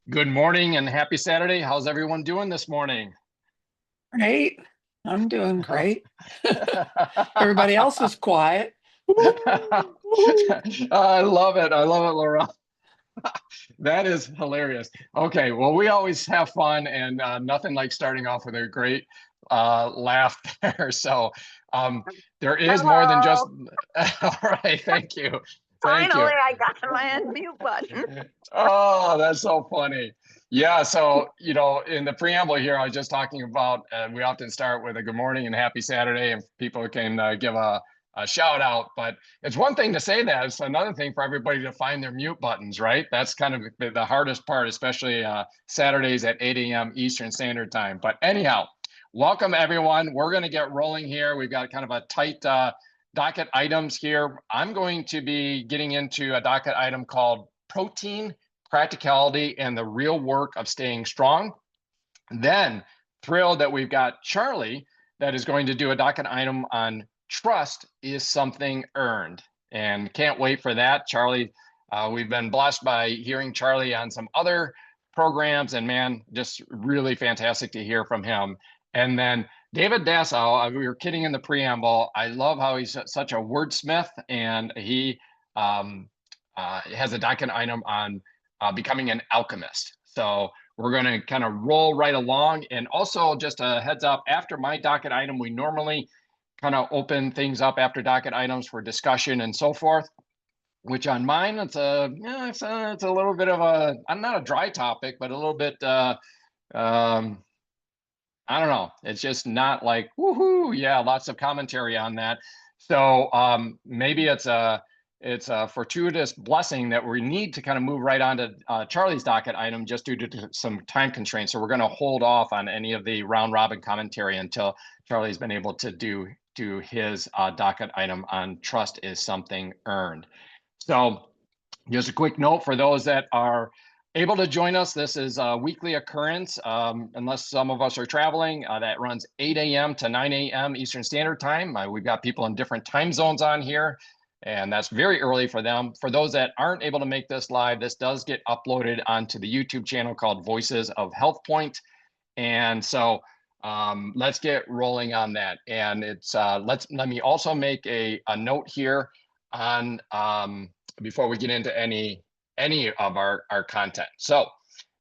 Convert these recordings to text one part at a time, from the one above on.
Good morning and happy Saturday. How's everyone doing this morning? Great. I'm doing great. Everybody else is quiet. Woo, woo. I love it. I love it, Laura. That is hilarious. Okay, well, we always have fun, and nothing like starting off with a great laugh there. So um, there is more than just. Hello. All right, thank you. Thank you. Finally, I got to my unmute button. Oh, that's so funny. Yeah, so, in the preamble here, I was just talking about, we often start with a good morning and happy Saturday, and people can give a shout out. But it's one thing to say that, it's another thing for everybody to find their mute buttons, right? That's kind of the hardest part, especially Saturdays at 8 a.m. Eastern Standard Time. But anyhow, welcome everyone. We're going to get rolling here. We've got kind of a tight docket items here. I'm going to be getting into a docket item called protein, practicality, and the real work of staying strong. Then thrilled that we've got Charlie that is going to do a docket item on trust is something earned. And can't wait for that. Charlie, we've been blessed by hearing Charlie on some other programs, and man, just really fantastic to hear from him. And then David Dassow, we were kidding in the preamble. I love how he's such a wordsmith, and he has a docket item on becoming an alchemist. So we're going to kind of roll right along. And also, just a heads up, after my docket item, we normally kind of open things up after docket items for discussion and so forth. Which on mine, it's a little bit of a, I'm not a dry topic, but a little bit I don't know. It's just not like, woohoo, yeah, lots of commentary on that. So maybe it's a fortuitous blessing that we need to kind of move right on to Charlie's docket item just due to some time constraints. So we're going to hold off on any of the round robin commentary until Charlie's been able to do his docket item on trust is something earned. So just a quick note for those that are able to join us. This is a weekly occurrence, unless some of us are traveling. That runs 8 a.m. to 9 a.m. Eastern Standard Time. We've got people in different time zones on here, and that's very early for them. For those that aren't able to make this live, this does get uploaded onto the YouTube channel called Voices of HealthPointe. And so let's get rolling on that. And it's let me also make a note here on before we get into any of our content. So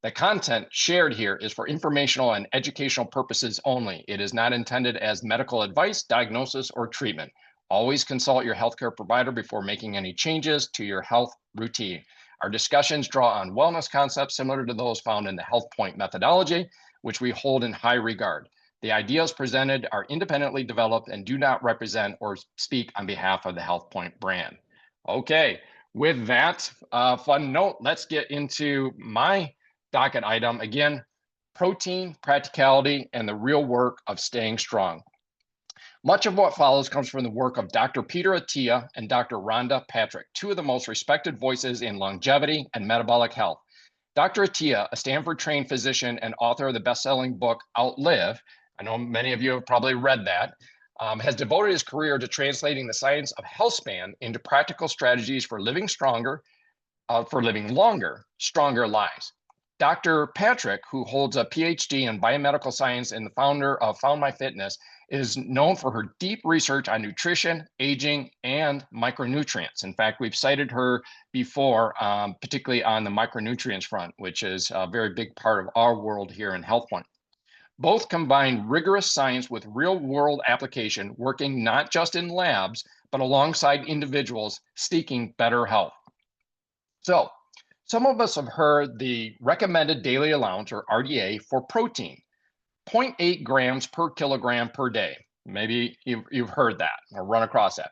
the content shared here is for informational and educational purposes only. It is not intended as medical advice, diagnosis, or treatment. Always consult your healthcare provider before making any changes to your health routine. Our discussions draw on wellness concepts similar to those found in the HealthPointe methodology, which we hold in high regard. The ideas presented are independently developed and do not represent or speak on behalf of the HealthPointe brand. Okay, with that fun note, let's get into my docket item. Again, protein, practicality, and the real work of staying strong. Much of what follows comes from the work of Dr. Peter Attia and Dr. Rhonda Patrick, two of the most respected voices in longevity and metabolic health. Dr. Attia, a Stanford-trained physician and author of the best-selling book Outlive, I know many of you have probably read that, has devoted his career to translating the science of health span into practical strategies for living stronger, for living longer, stronger lives. Dr. Patrick, who holds a PhD in biomedical science and the founder of Found My Fitness, is known for her deep research on nutrition, aging, and micronutrients. In fact, we've cited her before, particularly on the micronutrients front, which is a very big part of our world here in HealthPointe. Both combine rigorous science with real-world application, working not just in labs, but alongside individuals seeking better health. So, some of us have heard the recommended daily allowance, or RDA, for protein, 0.8 grams per kilogram per day. Maybe you've heard that or run across that.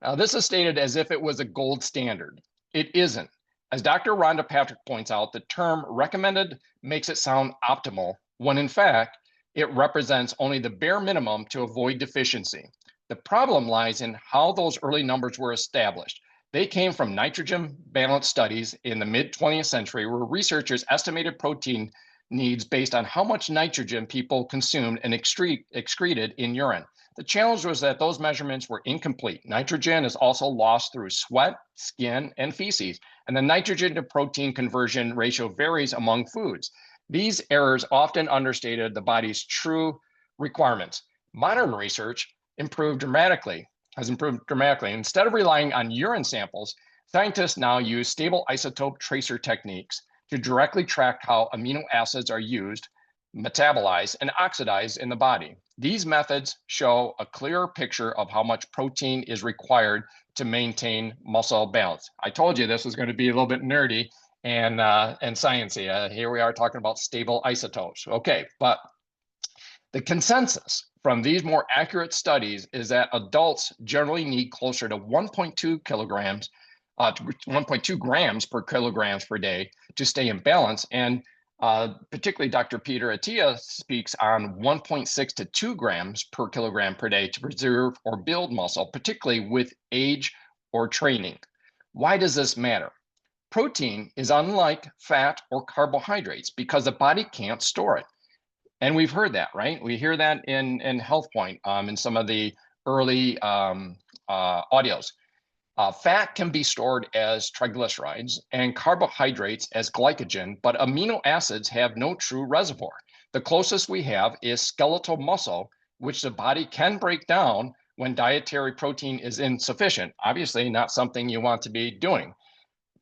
Now, this is stated as if it was a gold standard. It isn't. As Dr. Rhonda Patrick points out, the term recommended makes it sound optimal, when in fact, it represents only the bare minimum to avoid deficiency. The problem lies in how those early numbers were established. They came from nitrogen balance studies in the mid-20th century, where researchers estimated protein needs based on how much nitrogen people consumed and excreted in urine. The challenge was that those measurements were incomplete. Nitrogen is also lost through sweat, skin, and feces. and the nitrogen to protein conversion ratio varies among foods. These errors often understated the body's true requirements. Modern research has improved dramatically. Instead of relying on urine samples, scientists now use stable isotope tracer techniques to directly track how amino acids are used, metabolized, and oxidized in the body. These methods show a clearer picture of how much protein is required to maintain muscle balance. I told you this was going to be a little bit nerdy and sciencey. Here we are talking about stable isotopes. Okay, but the consensus from these more accurate studies is that adults generally need closer to 1.2 kilograms, 1.2 grams per kilograms per day to stay in balance. And particularly Dr. Peter Attia speaks on 1.6 to 2 grams per kilogram per day to preserve or build muscle, particularly with age or training. Why does this matter? Protein is unlike fat or carbohydrates because the body can't store it. And we've heard that, right? We hear that in HealthPointe, in some of the early audios. Fat can be stored as triglycerides and carbohydrates as glycogen, but amino acids have no true reservoir. The closest we have is skeletal muscle, which the body can break down when dietary protein is insufficient. Obviously, not something you want to be doing.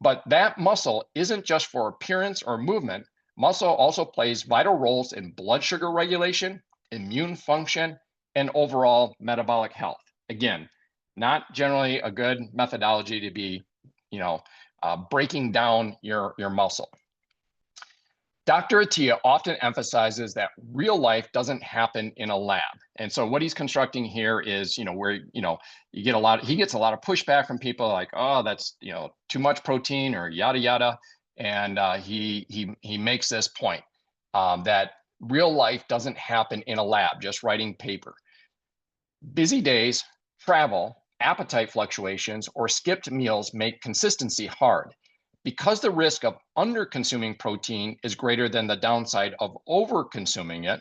But that muscle isn't just for appearance or movement. Muscle also plays vital roles in blood sugar regulation, immune function, and overall metabolic health. Again, not generally a good methodology to be, breaking down your muscle. Dr. Attia often emphasizes that real life doesn't happen in a lab. And so what he's constructing here is, where, he gets a lot of pushback from people like, oh, that's, too much protein or yada, yada. And he makes this point that real life doesn't happen in a lab, just writing paper. Busy days, travel, appetite fluctuations, or skipped meals make consistency hard. Because the risk of under-consuming protein is greater than the downside of over-consuming it.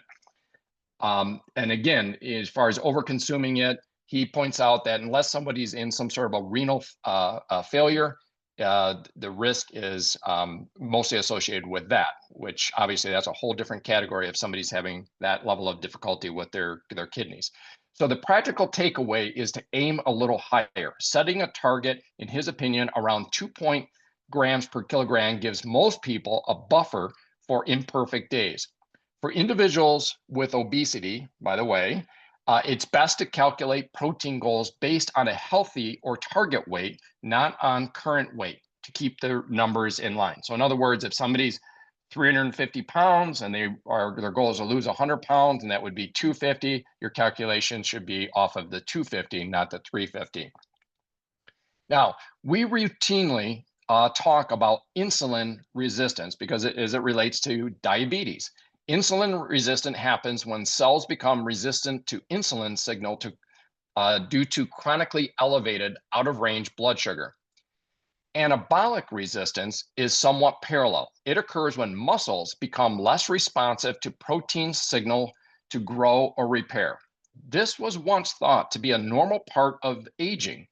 And again, as far as over-consuming it, he points out that unless somebody's in some sort of a renal failure, the risk is mostly associated with that, which obviously that's a whole different category if somebody's having that level of difficulty with their kidneys. So the practical takeaway is to aim a little higher. Setting a target, in his opinion, around 2 grams per kilogram gives most people a buffer for imperfect days. For individuals with obesity, by the way, it's best to calculate protein goals based on a healthy or target weight, not on current weight, to keep their numbers in line. So in other words, if somebody's 350 pounds and their goal is to lose 100 pounds, and that would be 250, your calculation should be off of the 250, not the 350. Now, we routinely talk about insulin resistance because as it relates to diabetes. Insulin resistance happens when cells become resistant to insulin signal due to chronically elevated out-of-range blood sugar. Anabolic resistance is somewhat parallel. It occurs when muscles become less responsive to protein signal to grow or repair. This was once thought to be a normal part of aging.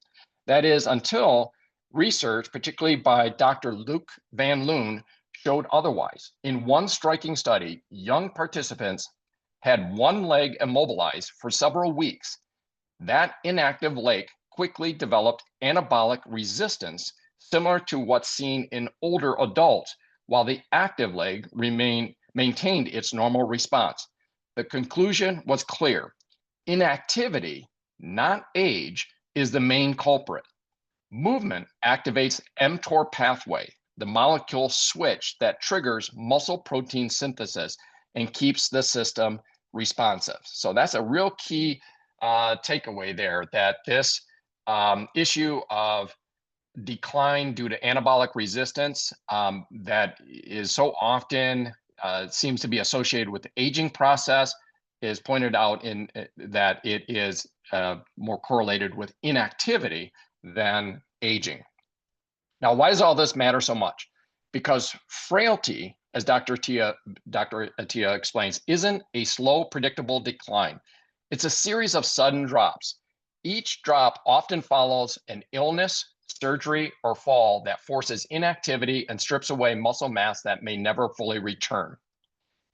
That is, until research, particularly by Dr. Luc Van Loon, showed otherwise. In one striking study, young participants had one leg immobilized for several weeks. That inactive leg quickly developed anabolic resistance, similar to what's seen in older adults, while the active leg maintained its normal response. The conclusion was clear. Inactivity, not age, is the main culprit. Movement activates mTOR pathway, the molecule switch that triggers muscle protein synthesis and keeps the system responsive. So that's a real key takeaway there, that this issue of decline due to anabolic resistance that is so often seems to be associated with the aging process is pointed out in that it is more correlated with inactivity than aging. Now, why does all this matter so much? Because frailty, as Dr. Attia explains, isn't a slow, predictable decline. It's a series of sudden drops. Each drop often follows an illness, surgery, or fall that forces inactivity and strips away muscle mass that may never fully return.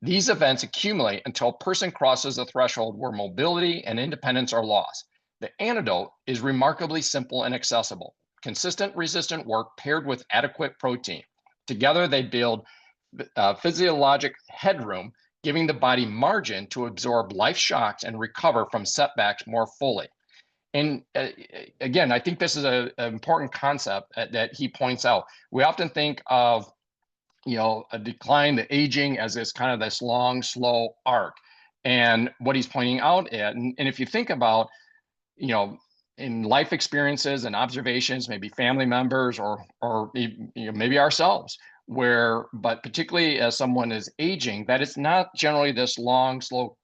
These events accumulate until a person crosses a threshold where mobility and independence are lost. The antidote is remarkably simple and accessible. Consistent resistant work paired with adequate protein. Together, they build physiologic headroom, giving the body margin to absorb life shocks and recover from setbacks more fully. And again, I think this is an important concept that he points out. We often think of a decline, the aging, as this kind of this long, slow arc. And what he's pointing out and if you think about, in life experiences and observations, maybe family members or maybe ourselves, but particularly as someone is aging, that it's not generally this long, slow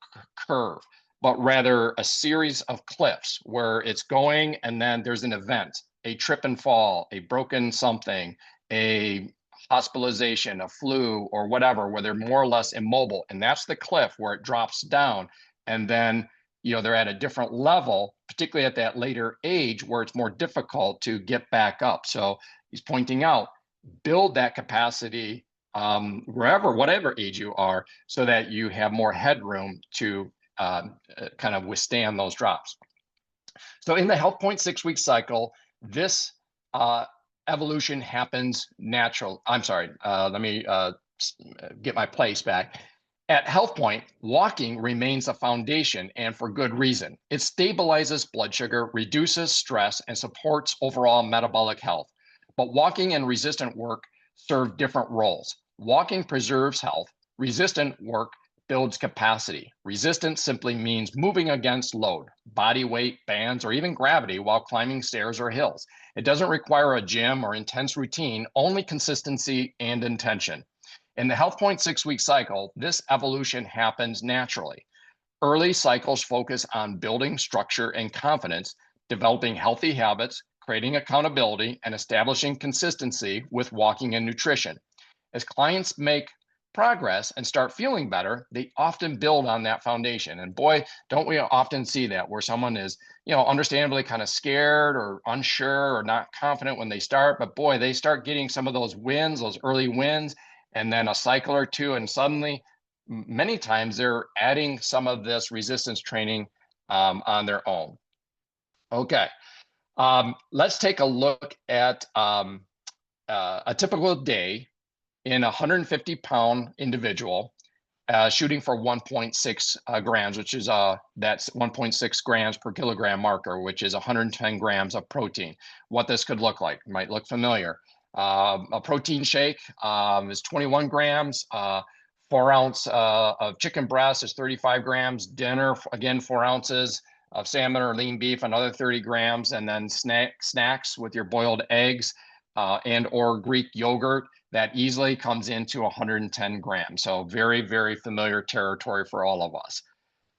curve, but rather a series of cliffs where it's going and then there's an event, a trip and fall, a broken something, a hospitalization, a flu, or whatever, where they're more or less immobile. And that's the cliff where it drops down. And then, they're at a different level, particularly at that later age where it's more difficult to get back up. So he's pointing out, build that capacity whatever age you are, so that you have more headroom to kind of withstand those drops. So in the HealthPointe 6-week cycle, this evolution happens natural. I'm sorry, let me get my place back. At HealthPointe, walking remains a foundation, and for good reason. It stabilizes blood sugar, reduces stress, and supports overall metabolic health. But walking and resistant work serve different roles. Walking preserves health. Resistant work builds capacity. Resistance simply means moving against load, body weight, bands, or even gravity while climbing stairs or hills. It doesn't require a gym or intense routine, only consistency and intention. In the HealthPointe 6-week cycle, this evolution happens naturally. Early cycles focus on building structure and confidence, developing healthy habits, creating accountability, and establishing consistency with walking and nutrition. As clients make progress and start feeling better, they often build on that foundation. And boy, don't we often see that, where someone is, understandably kind of scared or unsure or not confident when they start, but boy, they start getting some of those wins, those early wins, and then a cycle or two, and suddenly, many times they're adding some of this resistance training on their own. Okay, let's take a look at a typical day in a 150-pound individual shooting for 1.6 grams, which is that's 1.6 grams per kilogram marker, which is 110 grams of protein. What this could look like, might look familiar. A protein shake is 21 grams. 4 ounce of chicken breast is 35 grams. Dinner, again, 4 ounces of salmon or lean beef, another 30 grams. And then snacks with your boiled eggs and or Greek yogurt, that easily comes into 110 grams. So very, very familiar territory for all of us.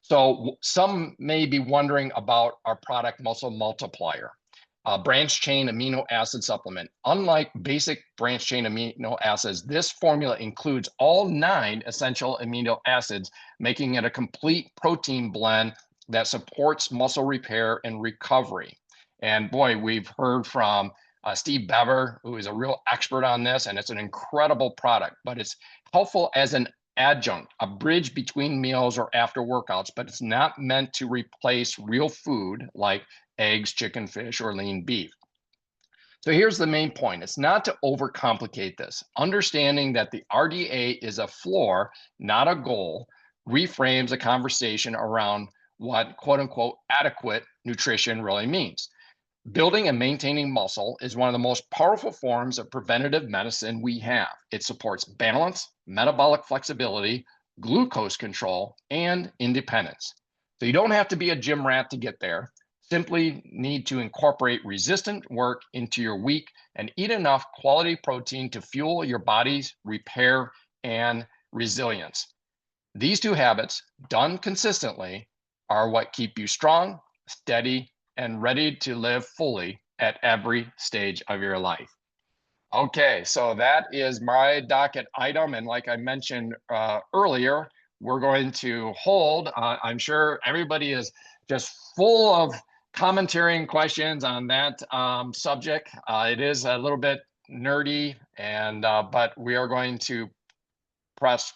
So some may be wondering about our product Muscle Multiplier, branch chain amino acid supplement. Unlike basic branch chain amino acids, this formula includes all 9 essential amino acids, making it a complete protein blend that supports muscle repair and recovery. And boy, we've heard from Steve Bever, who is a real expert on this, and it's an incredible product, but it's helpful as an adjunct, a bridge between meals or after workouts, but it's not meant to replace real food like eggs, chicken, fish, or lean beef. So here's the main point. It's not to overcomplicate this. Understanding that the RDA is a floor, not a goal, reframes a conversation around what quote unquote adequate nutrition really means. Building and maintaining muscle is one of the most powerful forms of preventative medicine we have. It supports balance, metabolic flexibility, glucose control, and independence. So you don't have to be a gym rat to get there. Simply need to incorporate resistant work into your week and eat enough quality protein to fuel your body's repair and resilience. These 2 habits, done consistently, are what keep you strong, steady, and ready to live fully at every stage of your life. Okay, so that is my docket item. And like I mentioned earlier, we're going to hold, I'm sure everybody is just full of commentary and questions on that subject. It is a little bit nerdy, and but we are going to press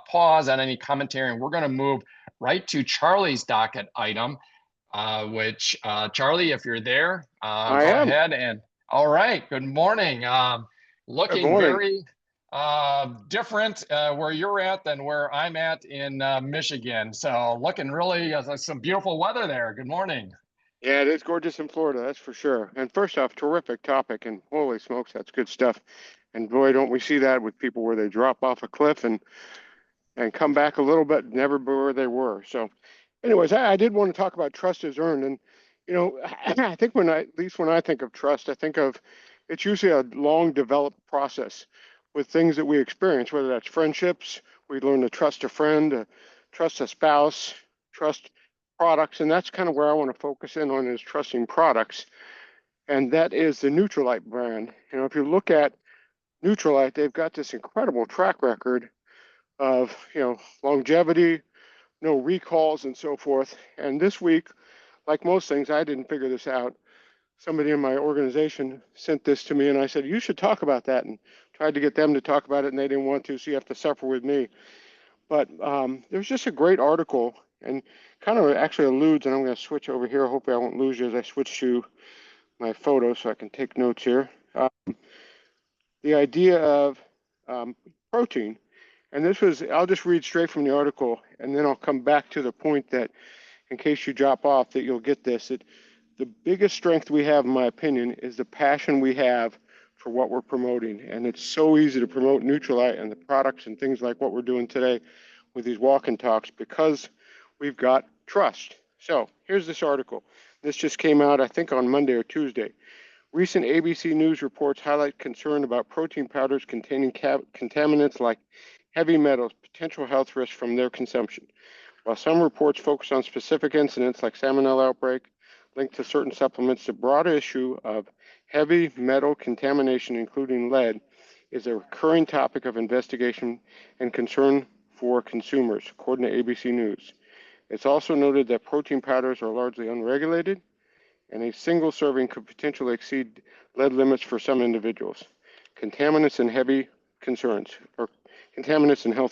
pause on any commentary, and we're going to move right to Charlie's docket item, which Charlie, if you're there, I go am. ahead. And all right, good morning. Looking Good morning. very different where you're at than where I'm at in Michigan. So looking really some beautiful weather there. Good morning. Yeah, it is gorgeous in Florida, that's for sure. And first off, terrific topic, and holy smokes, that's good stuff. And boy, don't we see that with people where they drop off a cliff and come back a little bit, never where they were. So, anyways, I did want to talk about trust is earned, and I think at least when I think of trust, I think of it's usually a long developed process with things that we experience, whether that's friendships, we learn to trust a friend, trust a spouse, trust products, and that's kind of where I want to focus in on is trusting products, and that is the Nutrilite brand. If you look at Nutrilite, they've got this incredible track record of longevity, no recalls, and so forth. And this week, like most things, I didn't figure this out. Somebody in my organization sent this to me, and I said, you should talk about that, and tried to get them to talk about it, and they didn't want to, so you have to suffer with me. But there's just a great article, and kind of actually alludes, and I'm going to switch over here. Hopefully I won't lose you as I switch to my photo so I can take notes here. The idea of protein, and I'll just read straight from the article, and then I'll come back to the point that, in case you drop off, that you'll get this. The biggest strength we have, in my opinion, is the passion we have for what we're promoting. And it's so easy to promote Nutrilite and the products and things like what we're doing today with these walk and talks because we've got trust. So here's this article. This just came out, I think, on Monday or Tuesday. Recent ABC News reports highlight concern about protein powders containing contaminants like heavy metals, potential health risks from their consumption. While some reports focus on specific incidents like salmonella outbreak linked to certain supplements, the broader issue of heavy metal contamination, including lead, is a recurring topic of investigation and concern for consumers, according to ABC News. It's also noted that protein powders are largely unregulated, and a single serving could potentially exceed lead limits for some individuals. Contaminants and health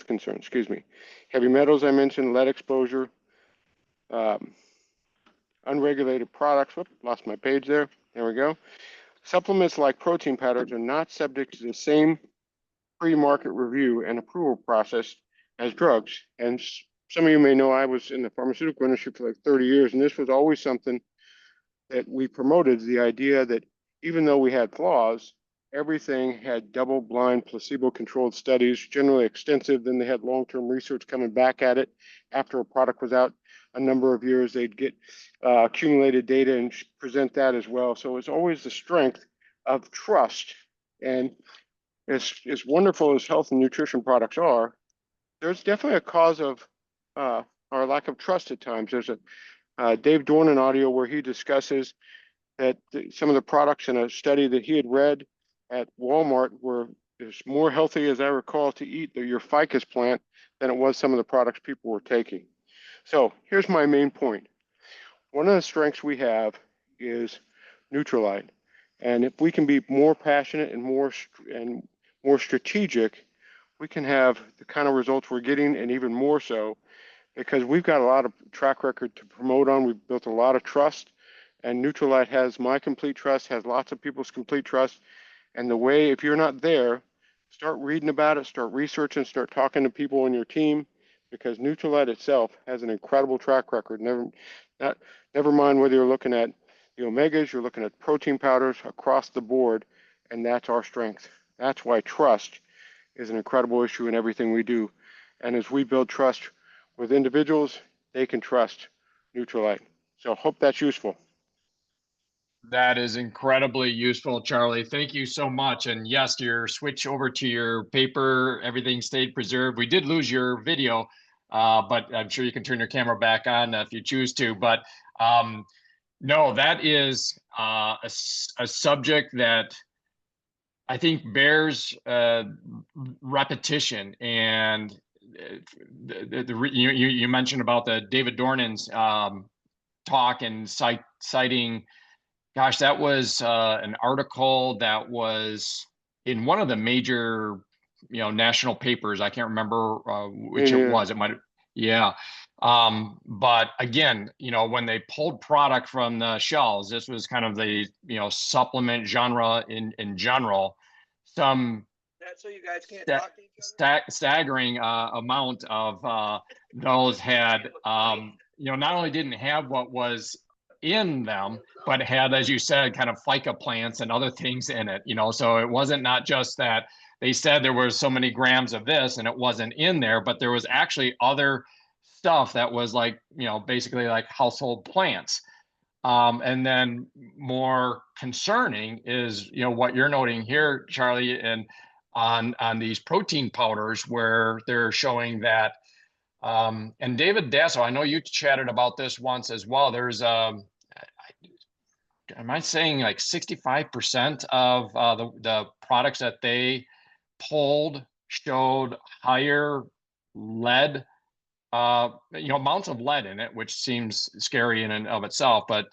concerns, excuse me. Heavy metals, I mentioned, lead exposure, unregulated products. Whoop, lost my page there. There we go. Supplements like protein powders are not subject to the same pre-market review and approval process as drugs. And some of you may know I was in the pharmaceutical industry for like 30 years, and this was always something that we promoted, the idea that even though we had flaws, everything had double-blind, placebo-controlled studies, generally extensive. Then they had long-term research coming back at it after a product was out a number of years. They'd get accumulated data and present that as well. So it's always the strength of trust. And as wonderful as health and nutrition products are, there's definitely a cause of our lack of trust at times. There's a Dave Dornan audio where he discusses that some of the products in a study that he had read at Walmart were more healthy, as I recall, to eat your ficus plant than it was some of the products people were taking. So here's my main point. One of the strengths we have is Nutrilite. And if we can be more passionate and more strategic, we can have the kind of results we're getting, and even more so, because we've got a lot of track record to promote on. We've built a lot of trust, and Nutrilite has my complete trust, has lots of people's complete trust. And the way, if you're not there, start reading about it, start researching, start talking to people on your team, because Nutrilite itself has an incredible track record. Never mind whether you're looking at the omegas, you're looking at protein powders across the board, and that's our strength. That's why trust is an incredible issue in everything we do. And as we build trust with individuals, they can trust Nutrilite. So hope that's useful. That is incredibly useful, Charlie. Thank you so much. And yes, your switch over to your paper, everything stayed preserved. We did lose your video, but I'm sure you can turn your camera back on if you choose to. But no, that is a subject that I think bears repetition. And you mentioned about the David Dornan's talk and citing, gosh, that was an article that was in one of the major, national papers. I can't remember which it was. It might, yeah. But again, when they pulled product from the shelves, this was kind of the, supplement genre in general. Some That's so you guys can't talk to each other? staggering amount of those had, not only didn't have what was in them, but had, as you said, kind of FICA plants and other things in it, so it wasn't not just that they said there was so many grams of this and it wasn't in there, but there was actually other stuff that was like, basically like household plants. And then more concerning is, what you're noting here, Charlie, and on these protein powders where they're showing that, and David Dasso, I know you chatted about this once as well. There's am I saying like 65% of the products that they pulled showed higher lead, amounts of lead in it, which seems scary in and of itself, but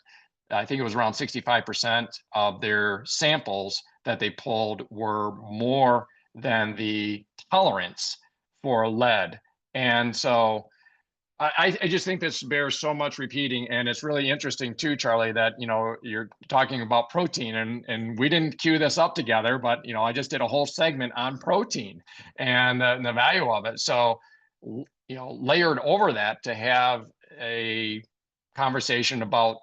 I think it was around 65% of their samples that they pulled were more than the tolerance for lead. And so I just think this bears so much repeating, and it's really interesting too, Charlie, that you're talking about protein, and we didn't queue this up together, but I just did a whole segment on protein and the value of it. So layered over that to have a conversation about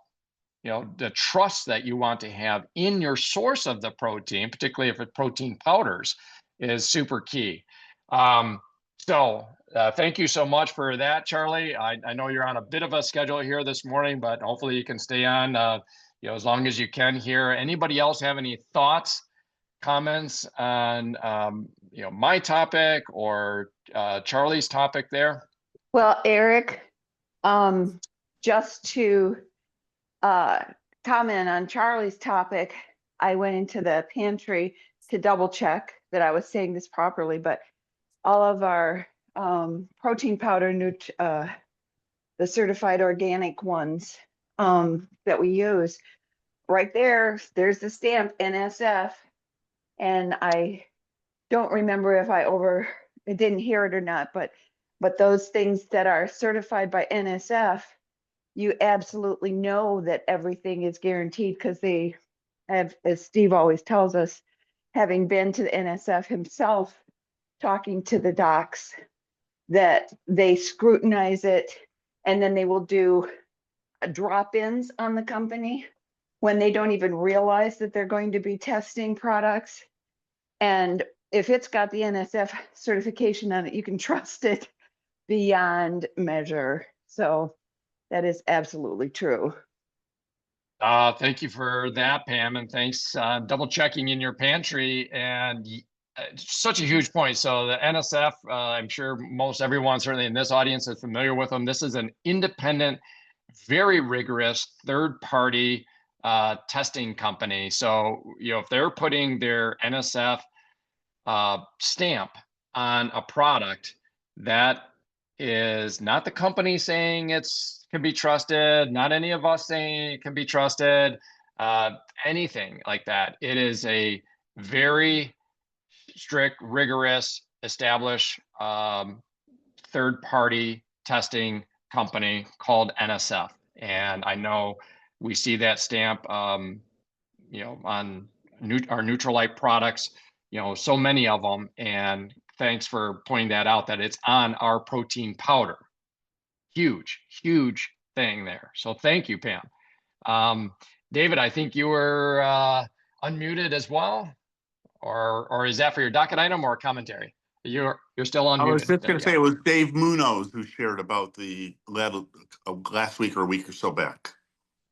the trust that you want to have in your source of the protein, particularly if it's protein powders, is super key. So thank you so much for that, Charlie. I know you're on a bit of a schedule here this morning, but hopefully you can stay on as long as you can here. Anybody else have any thoughts, comments on my topic or Charlie's topic there? Well, Eric, just to comment on Charlie's topic, I went into the pantry to double check that I was saying this properly, but all of our protein powder, the certified organic ones that we use, right there's the stamp NSF, and I don't remember if I didn't hear it or not, but those things that are certified by NSF, you absolutely know that everything is guaranteed because they have, as Steve always tells us, having been to the NSF himself, talking to the docs, that they scrutinize it, and then they will do drop-ins on the company when they don't even realize that they're going to be testing products. And if it's got the NSF certification on it, you can trust it beyond measure. So that is absolutely true. Thank you for that, Pam, and thanks double checking in your pantry, and such a huge point. So the NSF, I'm sure most everyone certainly in this audience is familiar with them. This is an independent, very rigorous third-party testing company. So if they're putting their NSF stamp on a product, that is not the company saying it's can be trusted, not any of us saying it can be trusted, anything like that. It is a very strict, rigorous, established third-party testing company called NSF. And I know we see that stamp, on our Neutralite products, so many of them. And thanks for pointing that out, that it's on our protein powder. Huge, huge thing there. So thank you, Pam. David, I think you were unmuted as well, or is that for your docket item or commentary? You're still unmuted. I was just going to say it was Dave Munoz who shared about the last week or a week or so back.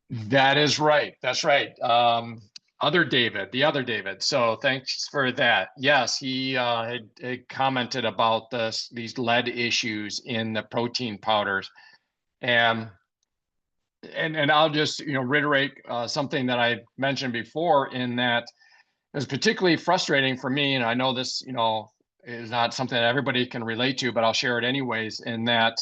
That is right. That's right. The other David. So thanks for that. Yes, he had commented about these lead issues in the protein powders, and I'll just reiterate something that I mentioned before, in that it was particularly frustrating for me, and I know this is not something that everybody can relate to, but I'll share it anyways, in that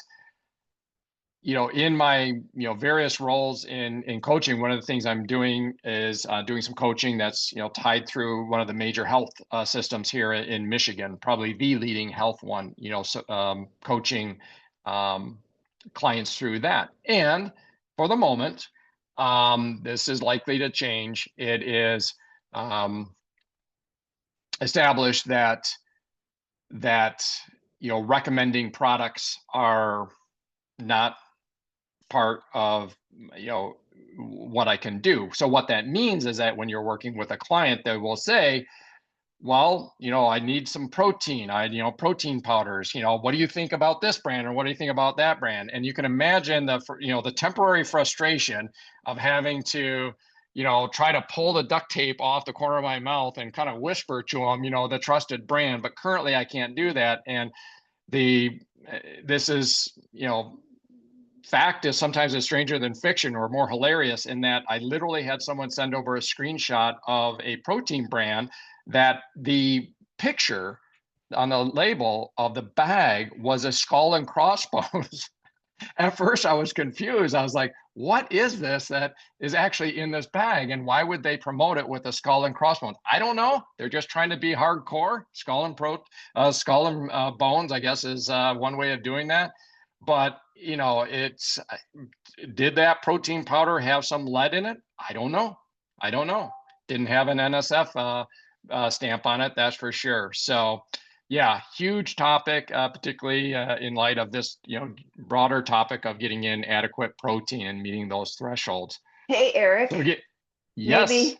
in my, various roles in coaching, one of the things I'm doing is doing some coaching that's, tied through one of the major health systems here in Michigan, probably the leading health one, coaching clients through that. And for the moment, this is likely to change. It is established that recommending products are not part of what I can do. So what that means is that when you're working with a client, they will say, well, I need some protein. Protein powders. What do you think about this brand, or what do you think about that brand? And you can imagine the temporary frustration of having to try to pull the duct tape off the corner of my mouth and kind of whisper to them the trusted brand. But currently I can't do that. And this is fact is sometimes a stranger than fiction, or more hilarious, in that I literally had someone send over a screenshot of a protein brand that the picture on the label of the bag was a skull and crossbones. At first I was confused. I was like, what is this that is actually in this bag, and why would they promote it with a skull and crossbones? I don't know. They're just trying to be hardcore. Skull and bones, I guess, is one way of doing that. But it's, did that protein powder have some lead in it? I don't know. Didn't have an NSF stamp on it, that's for sure. So yeah, huge topic, particularly in light of this broader topic of getting in adequate protein and meeting those thresholds. Hey, Eric. So yes.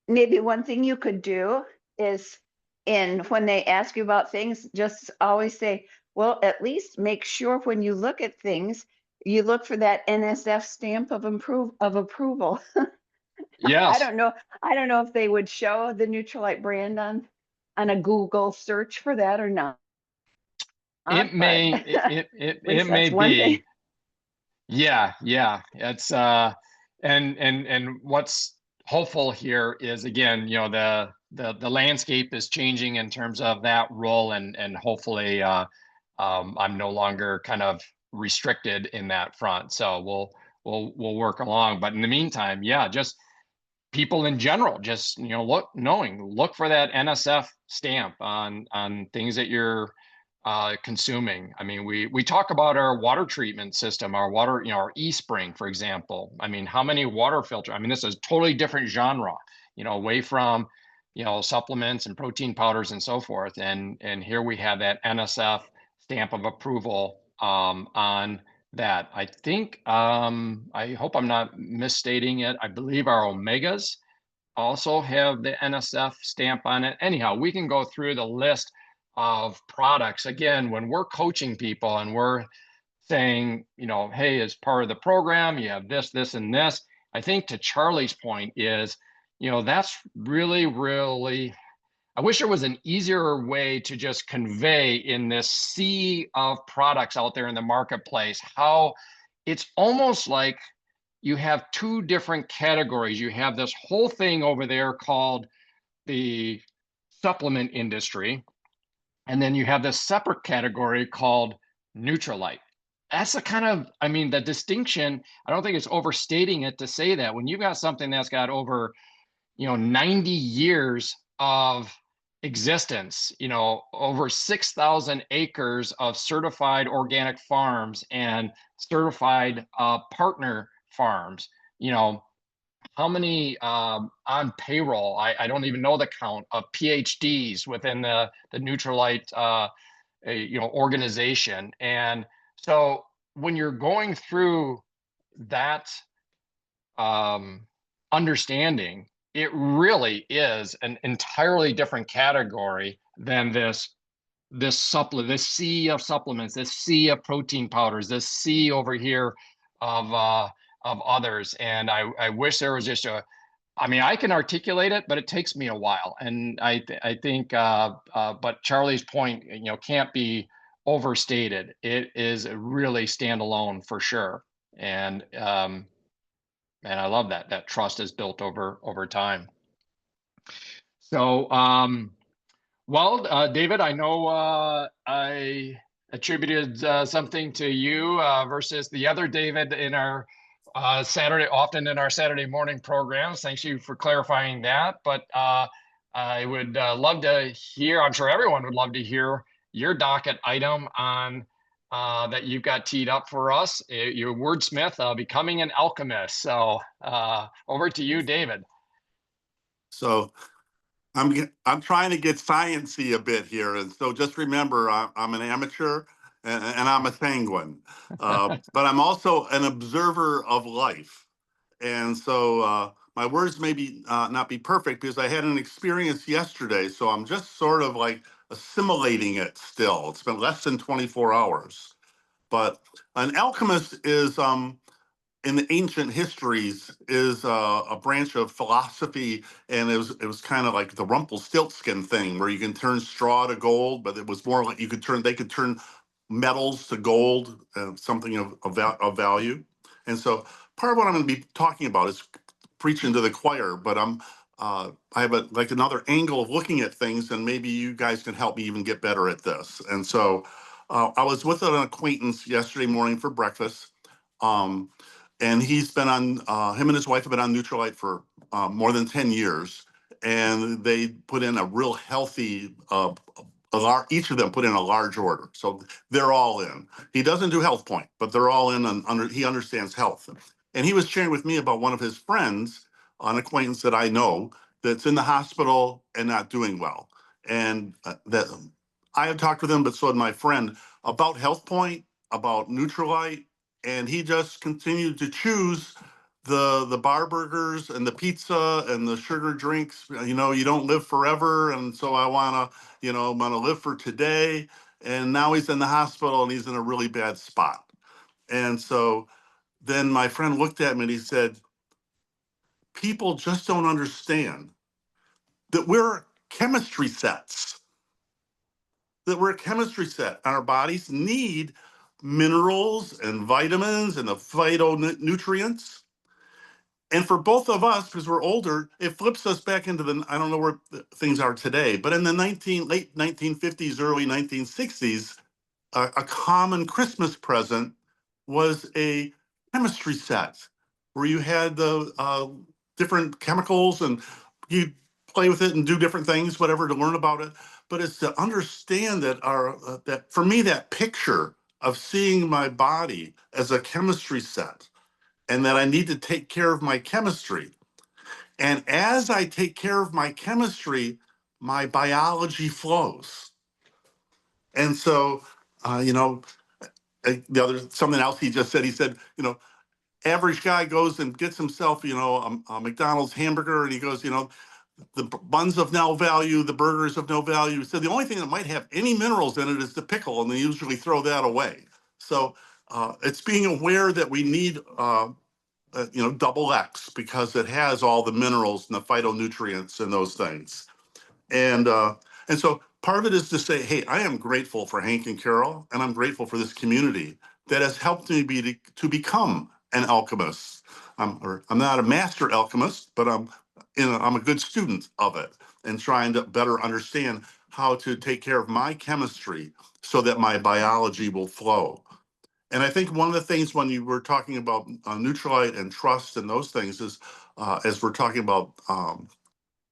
Maybe one thing you could do is, when they ask you about things, just always say, well, at least make sure when you look at things, you look for that NSF stamp of approval. Yes. I don't know if they would show the Nutrilite brand on a Google search for that or not. It may, it may be. Yeah. It's and what's hopeful here is, again, the landscape is changing in terms of that role, and hopefully I'm no longer kind of restricted in that front. So we'll work along. But in the meantime, yeah, just people in general, just look for that NSF stamp on things that you're consuming. I mean, we talk about our water treatment system, our water, our eSpring, for example. I mean, how many water filter? I mean, this is a totally different genre, away from supplements and protein powders and so forth. And here we have that NSF stamp of approval on that. I think, I hope I'm not misstating it. I believe our omegas also have the NSF stamp on it. Anyhow, we can go through the list of products. Again, when we're coaching people and we're saying, hey, as part of the program, you have this, this, and this. I think, to Charlie's point, is, that's really, really, I wish there was an easier way to just convey in this sea of products out there in the marketplace, how it's almost like you have two different categories. You have this whole thing over there called the supplement industry, and then you have this separate category called Nutrilite. That's the kind of, the distinction. I don't think it's overstating it to say that when you've got something that's got over, 90 years of existence, over 6,000 acres of certified organic farms and certified partner farms, how many on payroll? I don't even know the count of PhDs within the Nutrilite organization. And so when you're going through that understanding, it really is an entirely different category than this sea of supplements, this sea of protein powders, this sea over here of others. And I wish there was just I can articulate it, but it takes me a while. And I think, but Charlie's point, can't be overstated. It is really standalone for sure. And I love that trust is built over time. So, well, David, I know I attributed something to you versus the other David in our often in our Saturday morning programs. Thanks you for clarifying that. But I would love to hear, I'm sure everyone would love to hear your docket item on that you've got teed up for us. Your wordsmith, becoming an alchemist. So over to you, David. So I'm trying to get sciencey a bit here, and so just remember, I'm an amateur and I'm a sanguine, but I'm also an observer of life, and so my words may be not be perfect because I had an experience yesterday, so I'm just sort of like assimilating it still. It's been less than 24 hours, but an alchemist is in the ancient histories is a branch of philosophy, and it was kind of like the Rumpelstiltskin thing, where you can turn straw to gold, but it was more like they could turn metals to gold, something of value. And so part of what I'm going to be talking about is preaching to the choir, but I have like another angle of looking at things, and maybe you guys can help me even get better at this. And so I was with an acquaintance yesterday morning for breakfast. Um, and he's been on, him and his wife have been on Nutrilite for more than 10 years. And they put in a real healthy, each of them put in a large order. So they're all in. He doesn't do HealthPointe, but they're all in, and he understands health. And he was sharing with me about one of his friends, an acquaintance that I know, that's in the hospital and not doing well. And that I have talked with him, but so had my friend, about HealthPointe, about Nutrilite, and he just continued to choose the bar burgers and the pizza and the sugar drinks. You know, you don't live forever, and so I want to live for today. And now he's in the hospital and he's in a really bad spot. And so then my friend looked at me and he said, people just don't understand that we're chemistry sets, that we're a chemistry set. Our bodies need minerals and vitamins and the phytonutrients. And for both of us, because we're older, it flips us back into I don't know where things are today, but in the late 1950s, early 1960s, a common Christmas present was a chemistry set where you had the different chemicals and you play with it and do different things, whatever, to learn about it. But it's to understand that that for me, that picture of seeing my body as a chemistry set, and that I need to take care of my chemistry. And as I take care of my chemistry, my biology flows. And so, something else he just said, he said, average guy goes and gets himself, a McDonald's hamburger, and he goes, the buns of no value, the burgers of no value. So the only thing that might have any minerals in it is the pickle, and they usually throw that away. So it's being aware that we need, double X, because it has all the minerals and the phytonutrients and those things. And so part of it is to say, hey, I am grateful for Hank and Carol, and I'm grateful for this community that has helped me to become an alchemist. I'm not a master alchemist, but I'm a good student of it, and trying to better understand how to take care of my chemistry so that my biology will flow. And I think one of the things when you were talking about Nutrilite and trust and those things is, as we're talking about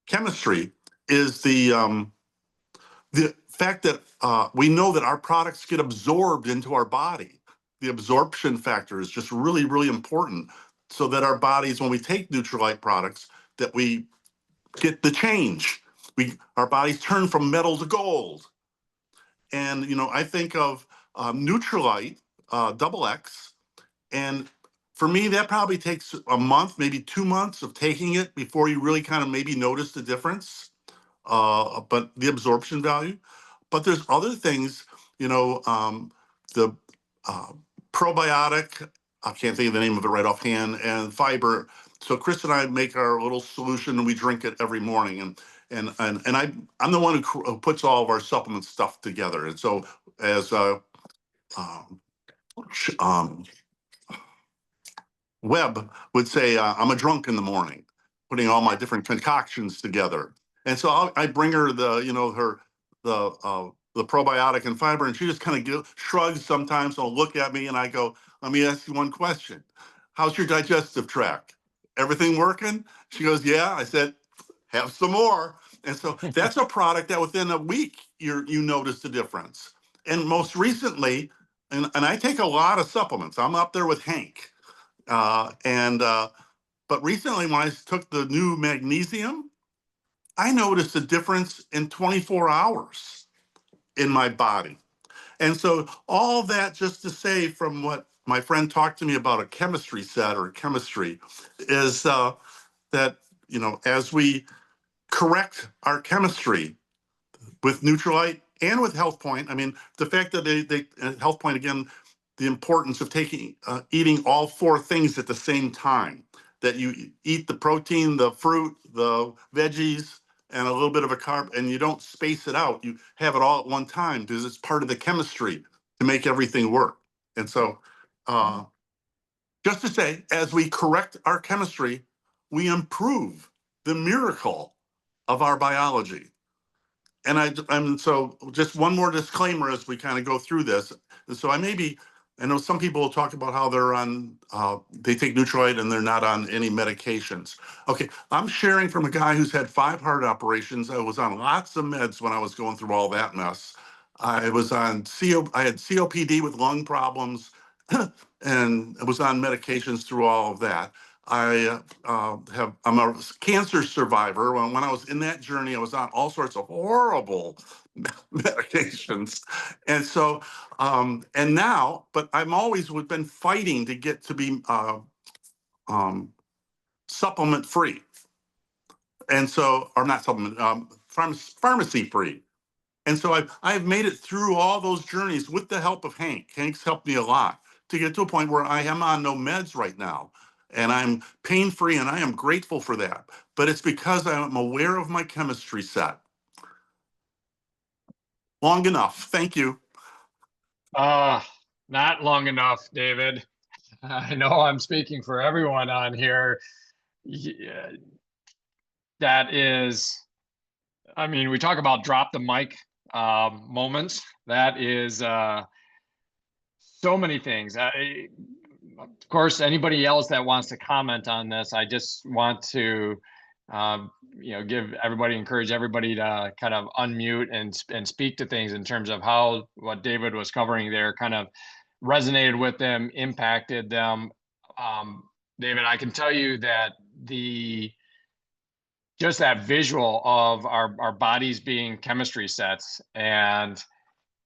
chemistry, is the fact that we know that our products get absorbed into our body. The absorption factor is just really, really important, so that our bodies, when we take Nutrilite products, that we get the change. Our bodies turn from metal to gold. And I think of Nutrilite, double X, and for me, that probably takes a month, maybe 2 months of taking it before you really kind of maybe notice the difference, but the absorption value. But there's other things, the probiotic, I can't think of the name of it right offhand, and fiber. So Chris and I make our little solution and we drink it every morning. I'm the one who puts all of our supplement stuff together. And so as Webb would say, I'm a drunk in the morning, putting all my different concoctions together. And so I bring her the the probiotic and fiber, and she just kind of shrugs sometimes. She'll look at me and I go, let me ask you one question. How's your digestive tract? Everything working? She goes, yeah. I said, have some more. And so that's a product that within a week, you notice the difference. And most recently, and I take a lot of supplements. I'm up there with Hank. But recently when I took the new magnesium, I noticed a difference in 24 hours in my body. And so all that just to say from what my friend talked to me about a chemistry set or chemistry is that, as we correct our chemistry with Neutralite and with HealthPointe, I mean, the fact that they HealthPointe, again, the importance of eating all four things at the same time, that you eat the protein, the fruit, the veggies, and a little bit of a carb, and you don't space it out. You have it all at one time because it's part of the chemistry to make everything work. And so just to say, as we correct our chemistry, we improve the miracle of our biology. And so just one more disclaimer as we kind of go through this. And so I know some people will talk about how they're on, they take Neutralite and they're not on any medications. Okay, I'm sharing from a guy who's had 5 heart operations. I was on lots of meds when I was going through all that mess. I was on I had COPD with lung problems and I was on medications through all of that. I'm a cancer survivor. When I was in that journey, I was on all sorts of horrible medications. And so, and now, but I'm always been fighting to get to be supplement free. And so, or not supplement, pharmacy free. And so I've made it through all those journeys with the help of Hank. Hank's helped me a lot to get to a point where I am on no meds right now. And I'm pain-free, and I am grateful for that. But it's because I'm aware of my chemistry set. Long enough. Thank you. Not long enough, David. I know I'm speaking for everyone on here. Yeah, that is, I mean, we talk about drop the mic moments. That is so many things. Of course, anybody else that wants to comment on this, I just want to, encourage everybody to kind of unmute and speak to things in terms of how what David was covering there kind of resonated with them, impacted them. David, I can tell you that just that visual of our bodies being chemistry sets, and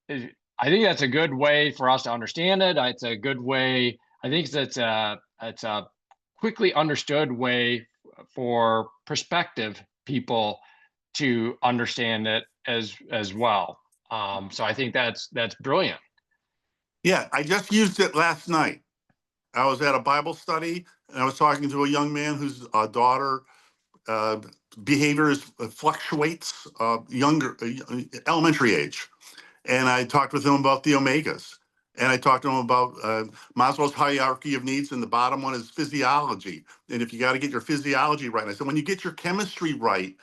I think that's a good way for us to understand it. It's a good way. I think it's a quickly understood way for prospective people to understand it as well. So I think that's brilliant. Yeah, I just used it last night. I was at a Bible study and I was talking to a young man whose daughter behavior fluctuates elementary age. And I talked with him about the omegas. And I talked to him about Maslow's hierarchy of needs, and the bottom one is physiology. And if you got to get your physiology right, I said, when you get your chemistry right,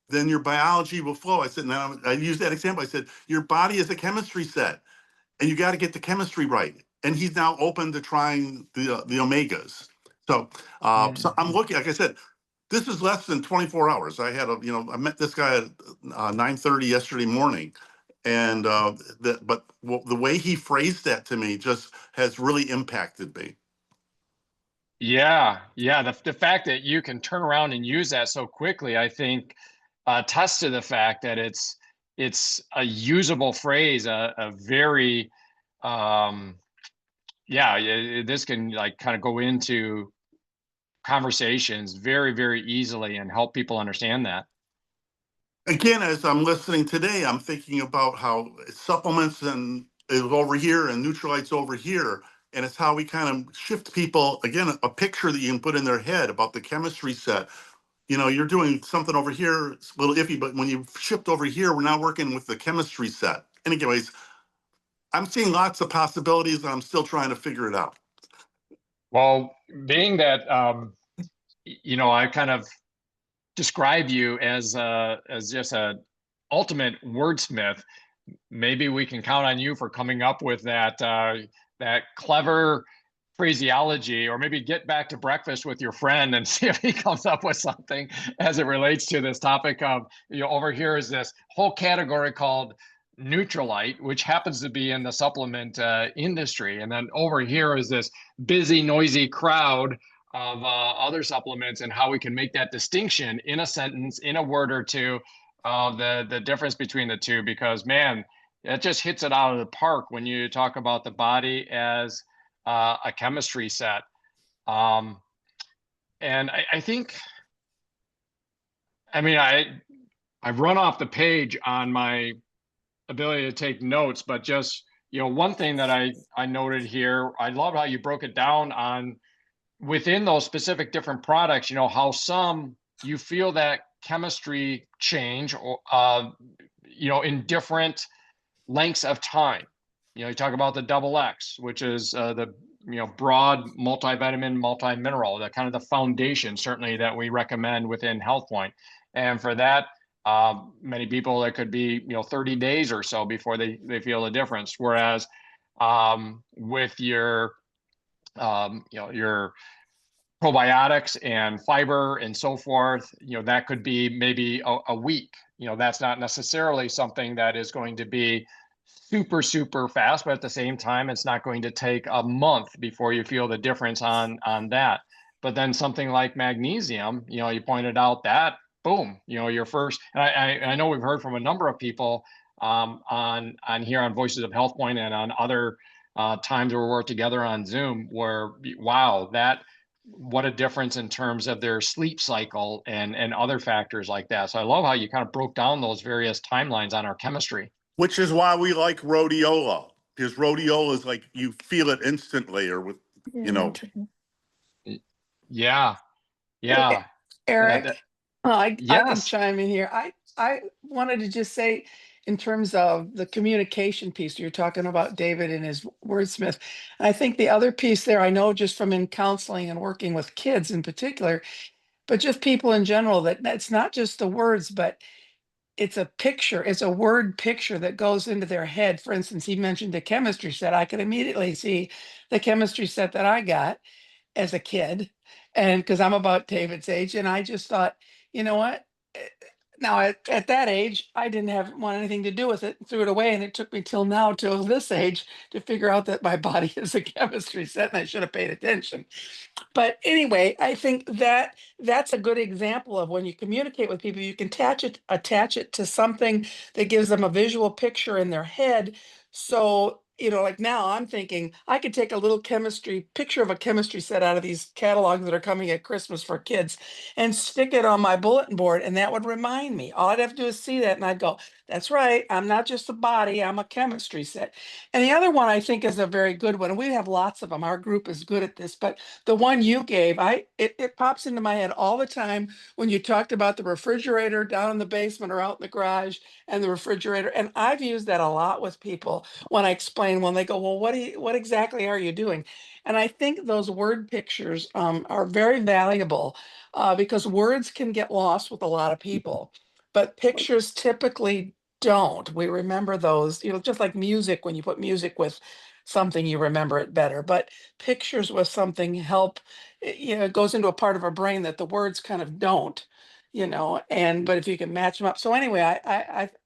then your biology will flow. I said, now I used that example. I said, your body is a chemistry set, and you got to get the chemistry right. And he's now open to trying the omegas. So, so I'm looking, like I said, this is less than 24 hours. I met this guy at 9:30 yesterday morning. And but the way he phrased that to me just has really impacted me. Yeah. The fact that you can turn around and use that so quickly, I think, attests to the fact that it's a usable phrase, a very, this can like kind of go into conversations very, very easily and help people understand that. Again, as I'm listening today, I'm thinking about how supplements and is over here and Neutralite's over here. And it's how we kind of shift people, again, a picture that you can put in their head about the chemistry set. You're doing something over here, it's a little iffy, but when you shift over here, we're now working with the chemistry set. Anyways, I'm seeing lots of possibilities and I'm still trying to figure it out. Well, being that, I kind of describe you as just a ultimate wordsmith, maybe we can count on you for coming up with that that clever phraseology, or maybe get back to breakfast with your friend and see if he comes up with something as it relates to this topic of, over here is this whole category called Neutralite, which happens to be in the supplement industry. And then over here is this busy, noisy crowd of other supplements, and how we can make that distinction in a sentence, in a word or two, the difference between the two, because man, it just hits it out of the park when you talk about the body as a chemistry set. And I think, I mean, I've run off the page on my ability to take notes, but just, one thing that I noted here, I love how you broke it down on within those specific different products, how some you feel that chemistry change, or, in different lengths of time. You talk about the double X, which is the broad multivitamin, multi-mineral, that kind of the foundation certainly that we recommend within HealthPointe. And for that, many people, it could be 30 days or so before they feel the difference. Whereas with your your probiotics and fiber and so forth, that could be maybe a week. That's not necessarily something that is going to be super fast, but at the same time, it's not going to take a month before you feel the difference on that. But then something like magnesium, you pointed out that, boom, your first, and I know we've heard from a number of people on here on Voices of HealthPointe and on other times where we're together on Zoom, where, wow, what a difference in terms of their sleep cycle and other factors like that. So I love how you kind of broke down those various timelines on our chemistry. Which is why we like rhodiola, because rhodiola is like you feel it instantly, or with Yeah. Hey, Eric, I can Yes. chime in here. I wanted to just say, in terms of the communication piece, you're talking about David and his wordsmith. I think the other piece there, I know just from in counseling and working with kids in particular, but just people in general, that it's not just the words, but it's a picture, it's a word picture that goes into their head. For instance, he mentioned the chemistry set. I could immediately see the chemistry set that I got as a kid, and because I'm about David's age, and I just thought, you know what? Now at that age, I didn't want anything to do with it, threw it away, and it took me till now, till this age, to figure out that my body is a chemistry set, and I should have paid attention. But anyway, I think that that's a good example of when you communicate with people, you can attach it to something that gives them a visual picture in their head. So, like now I'm thinking I could take a little picture of a chemistry set out of these catalogs that are coming at Christmas for kids and stick it on my bulletin board, and that would remind me. All I'd have to do is see that, and I'd go, that's right, I'm not just a body, I'm a chemistry set. And the other one I think is a very good one. And we have lots of them. Our group is good at this, but the one you gave, it pops into my head all the time when you talked about the refrigerator down in the basement or out in the garage, and the refrigerator. And I've used that a lot with people when I explain, when they go, well, what exactly are you doing? And I think those word pictures are very valuable because words can get lost with a lot of people, but pictures typically don't. We remember those, just like music, when you put music with something, you remember it better. But pictures with something help, it goes into a part of our brain that the words kind of don't, but if you can match them up. So anyway,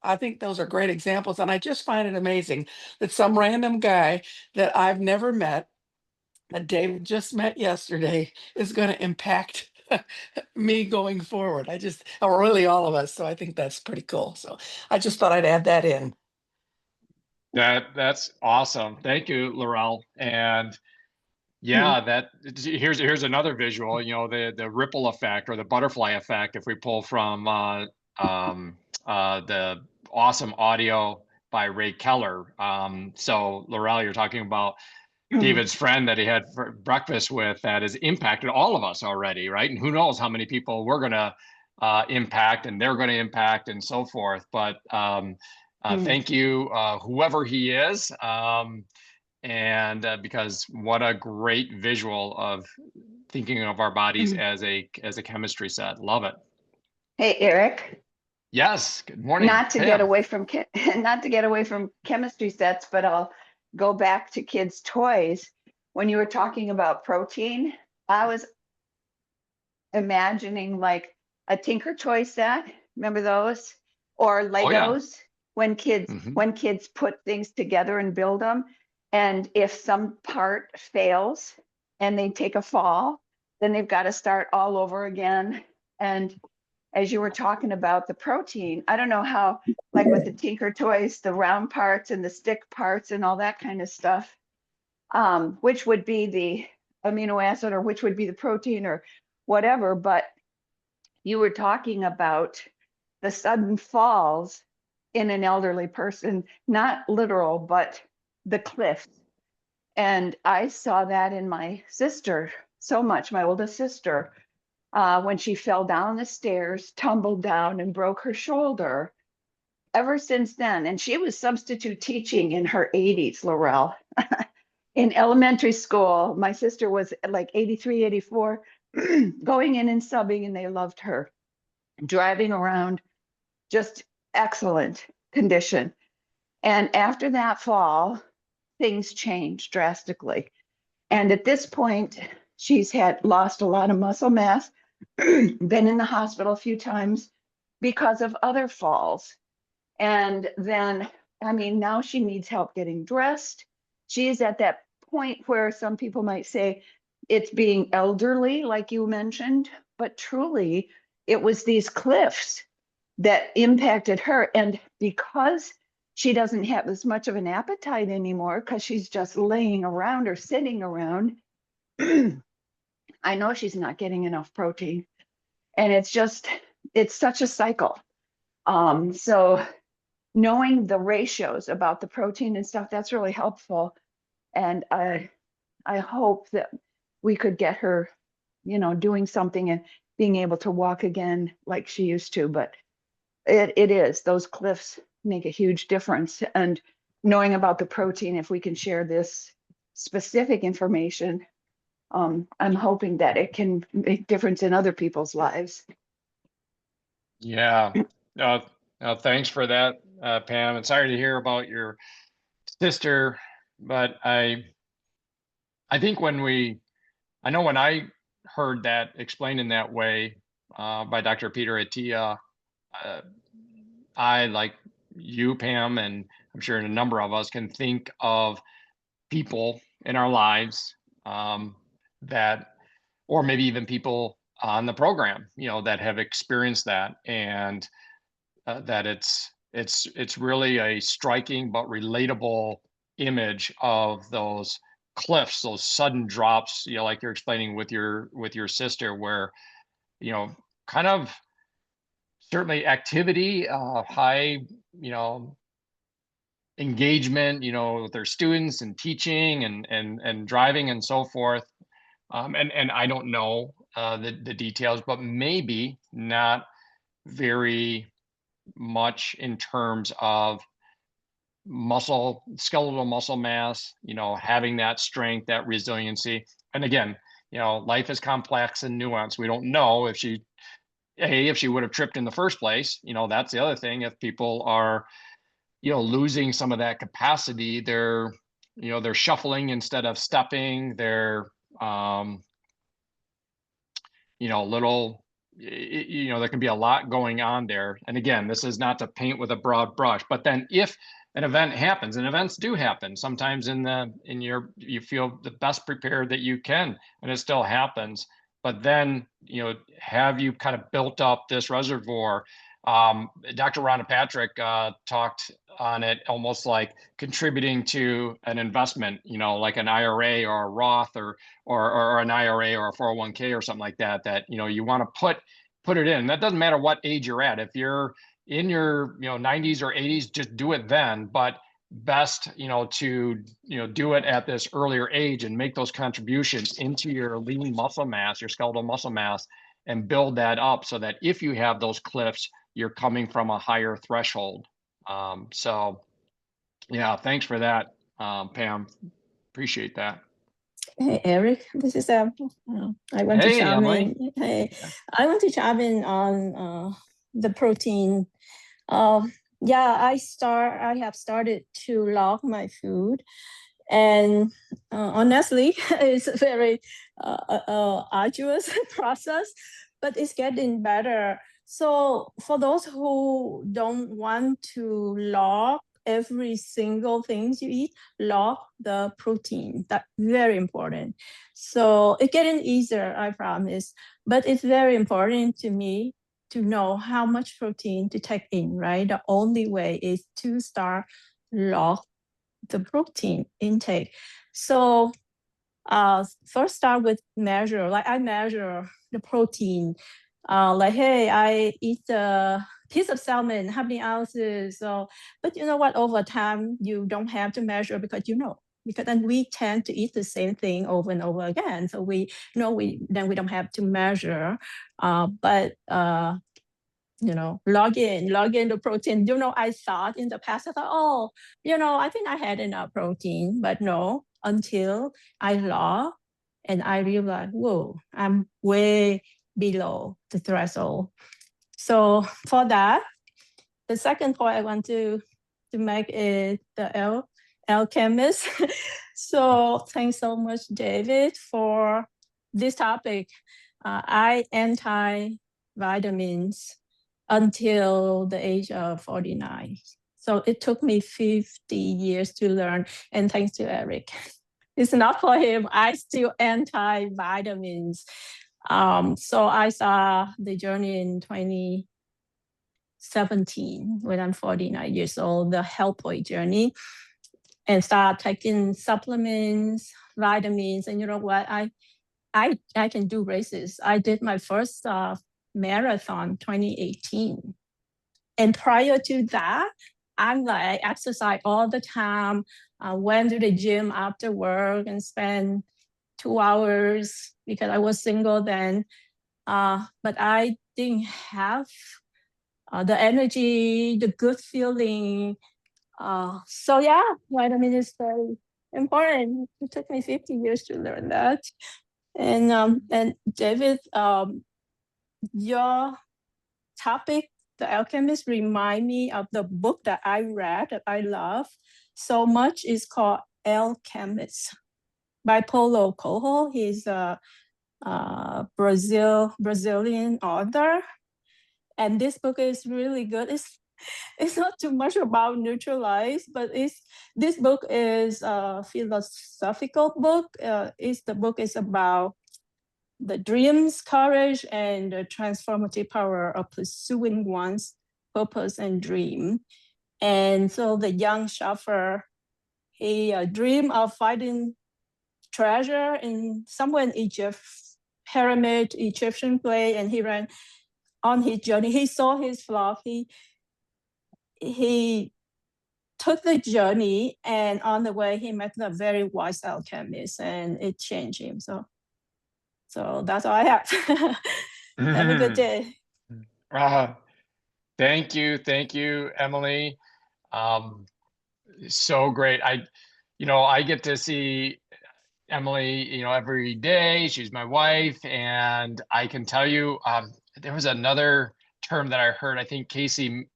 I think those are great examples. And I just find it amazing that some random guy that I've never met, that David just met yesterday, is going to impact me going forward. Or really all of us. So I think that's pretty cool. So I just thought I'd add that in. That's awesome. Thank you, Laurel. And yeah, here's another visual, the ripple effect or the butterfly effect, if we pull from the awesome audio by Ray Keller. So Laurel, you're talking about David's friend that he had for breakfast with that has impacted all of us already, right? And who knows how many people we're going to impact, and they're going to impact, and so forth. But thank you, whoever he is. And because what a great visual of thinking of our bodies as a chemistry set. Love it. Hey, Eric. Yes, good morning. Not to Pam. get away from not to get away from chemistry sets, but I'll go back to kids' toys. When you were talking about protein, I was imagining like a Tinker Toy set. Remember those? Or Oh, yeah. Legos when kids put things together and build them. And if some part fails and they take a fall, then they've got to start all over again. And as you were talking about the protein, I don't know how, like with the Tinker Toys, the round parts and the stick parts and all that kind of stuff, which would be the amino acid or which would be the protein or whatever. But you were talking about the sudden falls in an elderly person, not literal, but the cliffs. And I saw that in my sister so much, my oldest sister, when she fell down the stairs, tumbled down and broke her shoulder. Ever since then, and she was substitute teaching in her 80s, Laurel. In elementary school, my sister was like 83, 84, going in and subbing, and they loved her. Driving around, just excellent condition. And after that fall, things changed drastically. And at this point, she's had lost a lot of muscle mass, been in the hospital a few times because of other falls. And then, I mean, now she needs help getting dressed. She is at that point where some people might say it's being elderly, like you mentioned, but truly it was these cliffs that impacted her. And because she doesn't have as much of an appetite anymore, because she's just laying around or sitting around, I know she's not getting enough protein. And it's such a cycle. So knowing the ratios about the protein and stuff, that's really helpful. And I hope that we could get her, doing something and being able to walk again like she used to. But it is, those cliffs make a huge difference. And knowing about the protein, if we can share this specific information, I'm hoping that it can make difference in other people's lives. Yeah. Thanks for that, Pam. And sorry to hear about your sister, but I think when I heard that explained in that way by Dr. Peter Attia, I, like you, Pam, and I'm sure a number of us can think of people in our lives that, or maybe even people on the program, that have experienced that, and that it's really a striking but relatable image of those cliffs, those sudden drops, like you're explaining with your sister, where kind of certainly activity, high engagement, with their students and teaching and driving and so forth. And I don't know the details, but maybe not very much in terms of skeletal muscle mass, having that strength, that resiliency. And again, life is complex and nuanced. We don't know if she would have tripped in the first place. That's the other thing. If people are, losing some of that capacity, they're shuffling instead of stepping. They're, little, there can be a lot going on there. And again, this is not to paint with a broad brush, but then if an event happens, and events do happen, sometimes you feel the best prepared that you can, and it still happens. But then, have you kind of built up this reservoir? Dr. Rhonda Patrick talked on it almost like contributing to an investment, like an IRA or a Roth or an IRA or a 401k or something like that, you want to put it in. That doesn't matter what age you're at. If you're in your 90s or 80s, just do it then. But best to do it at this earlier age and make those contributions into your lean muscle mass, your skeletal muscle mass, and build that up so that if you have those cliffs, you're coming from a higher threshold. So yeah, thanks for that, Pam. Appreciate that. Hey, Eric, this is I want to chime in. Hey, I want to chime in on the protein. Yeah, I have started to log my food, and honestly, it's a very arduous process, but it's getting better. So for those who don't want to log every single thing you eat, log the protein. That's very important. So it's getting easier, I promise. But it's very important to me to know how much protein to take in, right? The only way is to start log the protein intake. So first start with measure, like I measure the protein. Like, hey, I eat a piece of salmon, how many ounces? So, but you know what, over time, you don't have to measure because because then we tend to eat the same thing over and over again. So we then we don't have to measure. Log in the protein. I thought in the past, I thought, oh, I think I had enough protein, but no, until I log and I realized, whoa, I'm way below the threshold. So for that, the second point I want to make is the alchemist. So thanks so much, David, for this topic. I anti-vitamins until the age of 49. So it took me 50 years to learn, and thanks to Eric. It's not for him, I still anti-vitamins. So I saw the journey in 2017 when I'm 49 years old, the HealthPointe journey, and start taking supplements, vitamins, and you know what? I can do races. I did my first marathon 2018. And prior to that, I'm like exercise all the time. Went to the gym after work and spent 2 hours because I was single then. But I didn't have the energy, the good feeling. So yeah, vitamin is very important. It took me 50 years to learn that. And David, your topic, The Alchemist, remind me of the book that I read that I love so much. It's called Alchemist by Paulo Coelho. He's a Brazilian author. And this book is really good. It's not too much about Neutralize, but this book is a philosophical book. The book is about the dreams, courage, and the transformative power of pursuing one's purpose and dream. And so the young shepherd, he dreamed of finding treasure in somewhere in Egypt, pyramid, Egyptian place, and he ran on his journey. He saw his flock. He took the journey, and on the way, he met a very wise alchemist, and it changed him. So that's all I have. Have a good day. Thank you, Emily. So great. I get to see Emily, every day. She's my wife, and I can tell you, there was another term that I heard. I think Casey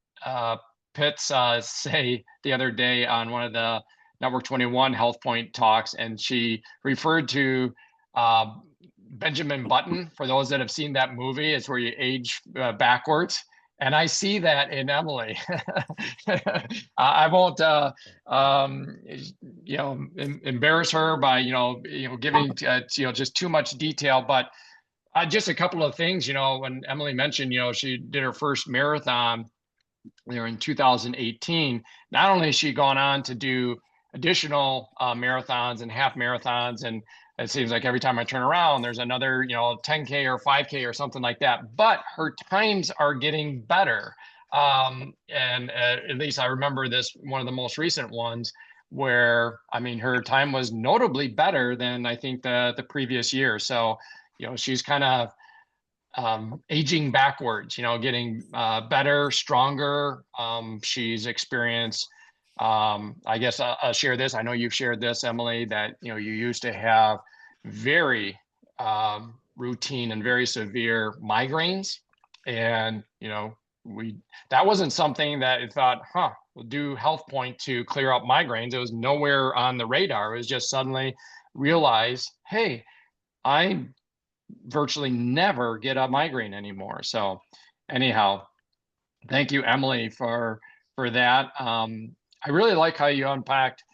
Pitts say the other day on one of the Network 21 HealthPointe talks, and she referred to Benjamin Button. For those that have seen that movie, it's where you age backwards. And I see that in Emily. I won't, embarrass her by, giving, just too much detail. But just a couple of things, when Emily mentioned, she did her first marathon in 2018. Not only has she gone on to do additional marathons and half marathons, and it seems like every time I turn around, there's another, 10K or 5K or something like that. But her times are getting better. And at least I remember this, one of the most recent ones, where, her time was notably better than I think the previous year. So, she's kind of aging backwards, getting better, stronger. She's experienced, I guess I'll share this. I know you've shared this, Emily, that, you used to have very routine and very severe migraines, and, that wasn't something that it thought, we'll do HealthPointe to clear up migraines. It was nowhere on the radar. It was just suddenly realize, hey, I virtually never get a migraine anymore. So anyhow, thank you, Emily, for that. I really like how you unpacked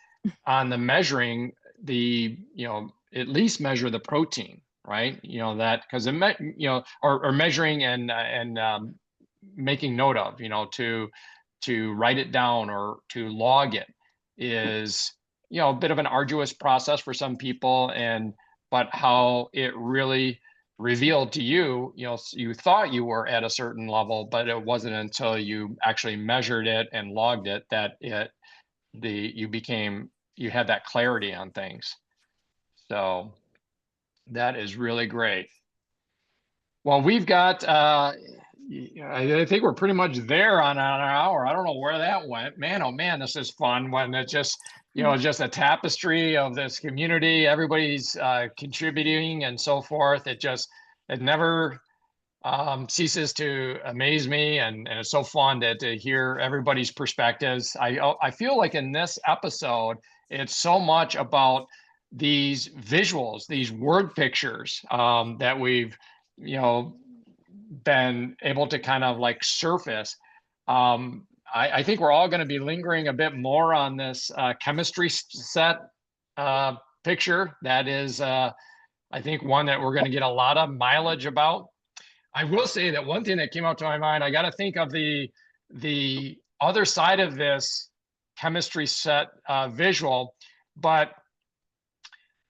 on the measuring the, at least measure the protein, right? That because or measuring and making note of, to write it down or to log it is, a bit of an arduous process for some people, but how it really revealed to you, you thought you were at a certain level, but it wasn't until you actually measured it and logged it that you had that clarity on things. So that is really great. Well, we've got, I think we're pretty much there on an hour. I don't know where that went. Man, oh man, this is fun when it's just, just a tapestry of this community. Everybody's contributing and so forth. It never ceases to amaze me, and it's so fun to hear everybody's perspectives. I feel like in this episode, it's so much about these visuals, these word pictures that we've been able to kind of like surface. I think we're all going to be lingering a bit more on this chemistry set picture. That is, I think, one that we're going to get a lot of mileage about. I will say that one thing that came up to my mind, I got to think of the other side of this chemistry set visual, but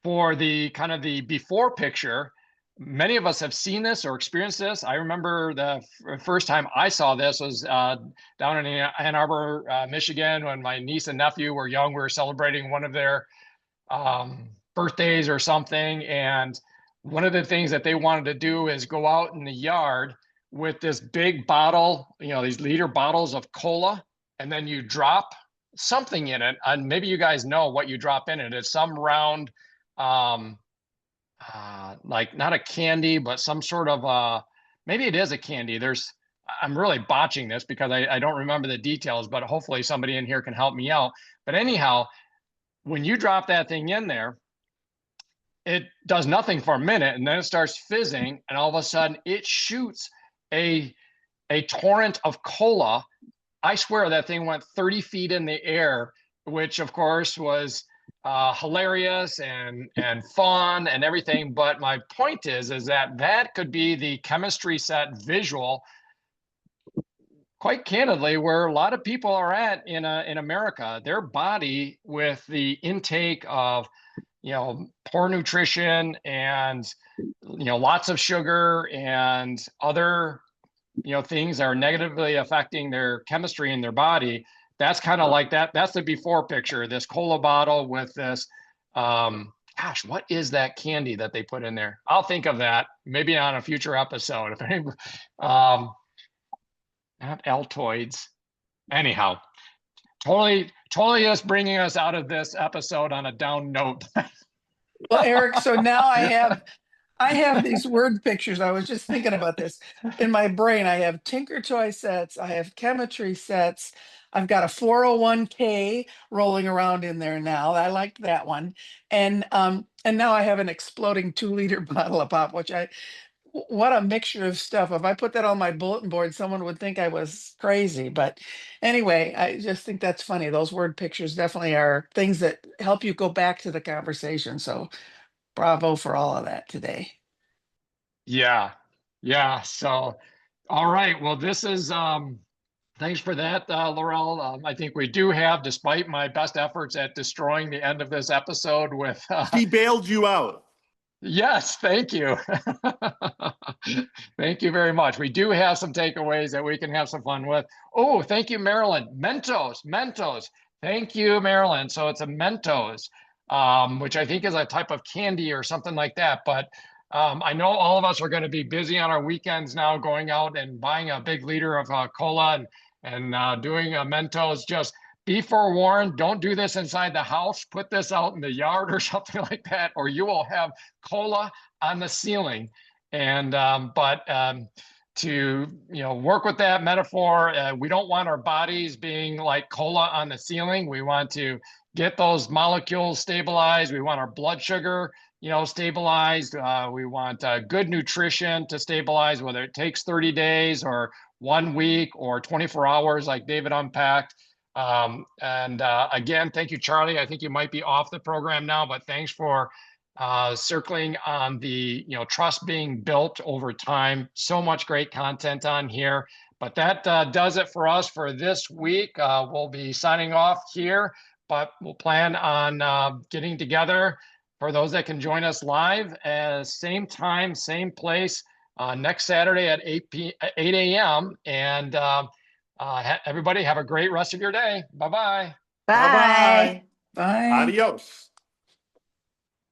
for the kind of the before picture, many of us have seen this or experienced this. I remember the first time I saw this was down in Ann Arbor, Michigan, when my niece and nephew were young. We were celebrating one of their birthdays or something, and one of the things that they wanted to do is go out in the yard with this big bottle, these liter bottles of cola, and then you drop something in it. And maybe you guys know what you drop in it. It's some round, like not a candy, but some sort of, maybe it is a candy. I'm really botching this because I don't remember the details, but hopefully somebody in here can help me out. But anyhow, when you drop that thing in there, it does nothing for a minute, and then it starts fizzing, and all of a sudden it shoots a torrent of cola. I swear that thing went 30 feet in the air, which of course was hilarious and fun and everything. But my point is that could be the chemistry set visual, quite candidly, where a lot of people are at in America. Their body, with the intake of poor nutrition and lots of sugar and other things that are negatively affecting their chemistry in their body. That's kind of like that. That's the before picture. This cola bottle with this, gosh, what is that candy that they put in there? I'll think of that maybe on a future episode. If any, not Altoids. Anyhow, totally just bringing us out of this episode on a down note. Well, Eric, so now I have these word pictures. I was just thinking about this in my brain. I have Tinker Toy sets. I have chemistry sets. I've got a 401k rolling around in there now. I liked that one. And now I have an exploding 2-liter bottle of pop, what a mixture of stuff. If I put that on my bulletin board, someone would think I was crazy. But anyway, I just think that's funny. Those word pictures definitely are things that help you go back to the conversation. So bravo for all of that today. Yeah. So, all right. Well, this is, thanks for that, Laurel. I think we do have, despite my best efforts at destroying the end of this episode with. He bailed you out. Yes, thank you. Thank you very much. We do have some takeaways that we can have some fun with. Oh, thank you, Marilyn. Mentos. Thank you, Marilyn. So it's a Mentos, which I think is a type of candy or something like that. But I know all of us are going to be busy on our weekends now, going out and buying a big liter of cola and doing a Mentos. Just be forewarned, don't do this inside the house. Put this out in the yard or something like that, or you will have cola on the ceiling. And to work with that metaphor. We don't want our bodies being like cola on the ceiling. We want to get those molecules stabilized. We want our blood sugar stabilized. We want good nutrition to stabilize, whether it takes 30 days or 1 week or 24 hours like David unpacked. Again, thank you, Charlie. I think you might be off the program now, but thanks for circling on the trust being built over time. So much great content on here. But that does it for us for this week. We'll be signing off here, but we'll plan on getting together for those that can join us live, same time, same place, next Saturday at 8 a.m. And everybody have a great rest of your day. Bye-bye. Bye. Bye. Adios.